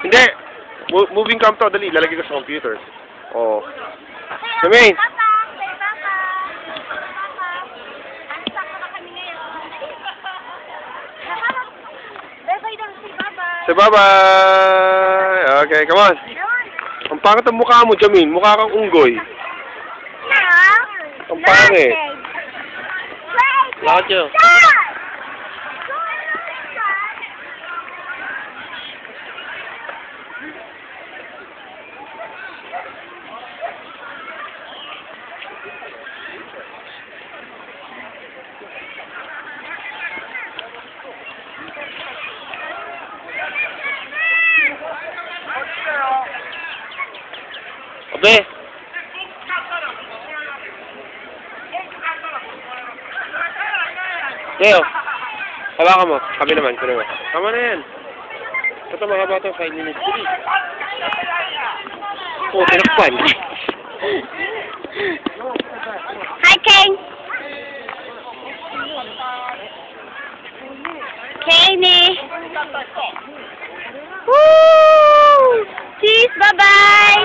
Hindi. Moving cam to. Dali. Lalagay ko sa computer. Oh. Jermaine. Say bye-bye. Okay, come on. Ang pangit ang mukha mo, Jamin. Mukha kang unggoy. Ang pangit. Lakad nyo. Abe. Leo. Hawakan mo. Kami naman. Kunin mo. Tama na yan. Ito mga bata. 5 minutes. Oh, tinakpan. Hi, Kane. Kane. Woo! Cheese, bye-bye.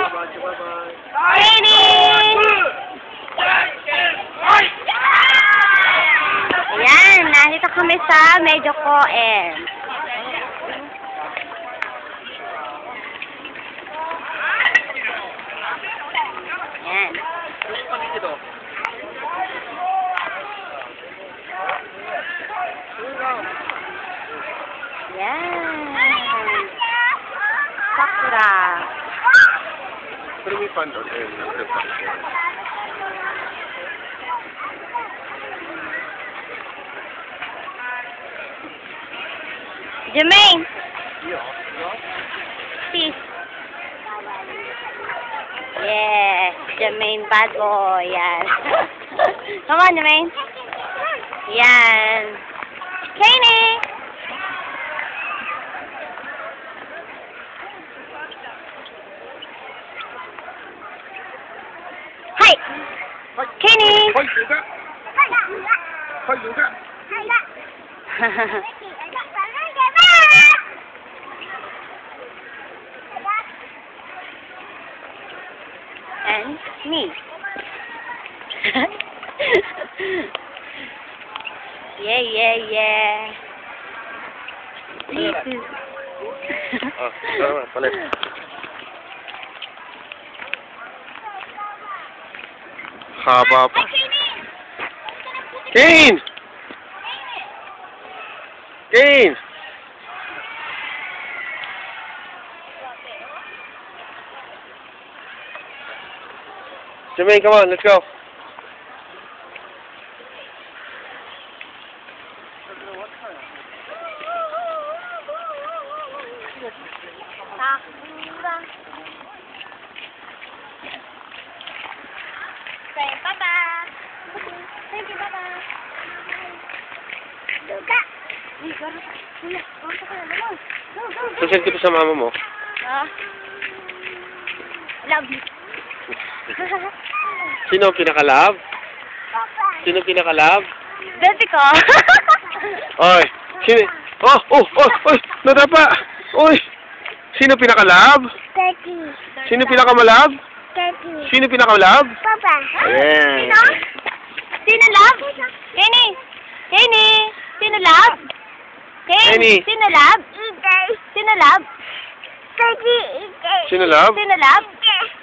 Kane. Ayan, narito kami sa Medyo Coen. Ayan. Ayan. Sakura. Pero may pan doon. Jermaine. Peace. Yes, Jermaine, bad boy. Yan. Come on, Jermaine. Yan. Kane. Hi. Kane. Hoy, luga. Hoy, luga. And me. Yeah. This is... Tama, palit. Haba pa. Kane! Kane! Jermaine, come on, let's go. Say bye-bye. Thank you, bye-bye. Luga. Sasend ko to sa mama mo. Love you. Sino ang pinaka-love? Sino ang pinaka-love? Baby ko. Oy, sino? Oh, nadapa. Oy, sino pinaka-love? Daddy. Sino pinaka-malove? Daddy. Sino pinaka-love? Papa. Ayan. Sino love? Kenny. Kenny. Sino love? Kenny. Sino love? Sino love? Sino love? Sino love?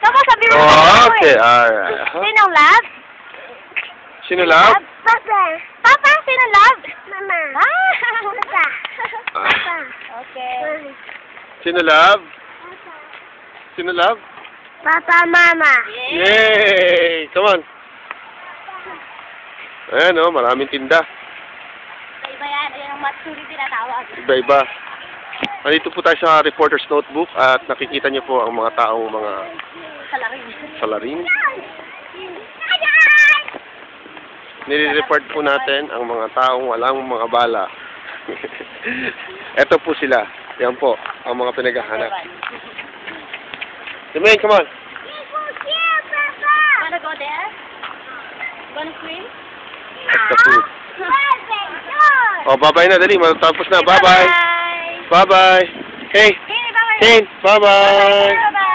Papa, sabi mo. Oh, okay, alright. Sino love? Sino love? Papa. Papa, sino love? Mama. Papa. Papa. Okay. Sino love? Sino love? Papa, mama. Yay! Come on. Ayan o, maraming tinda. Iba yan. Ayan ang matsuri tinatawag. Iba-iba. Nandito po tayo sa Reporter's Notebook at nakikita niyo po ang mga taong mga salarin. Nire-report po natin ang mga taong walang mga bala. Ito po sila. Yan po, ang mga pinaghahanap. Jermaine, come on. Wanna go there? Wanna swim? That's the food. Oh, bye-bye na. Dali, matapos na. Bye-bye. Bye-bye. Hey. Hey, bye-bye. Kane, bye-bye. Bye-bye.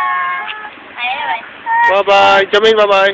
Ay, bye-bye. Bye-bye. Jermaine, bye-bye.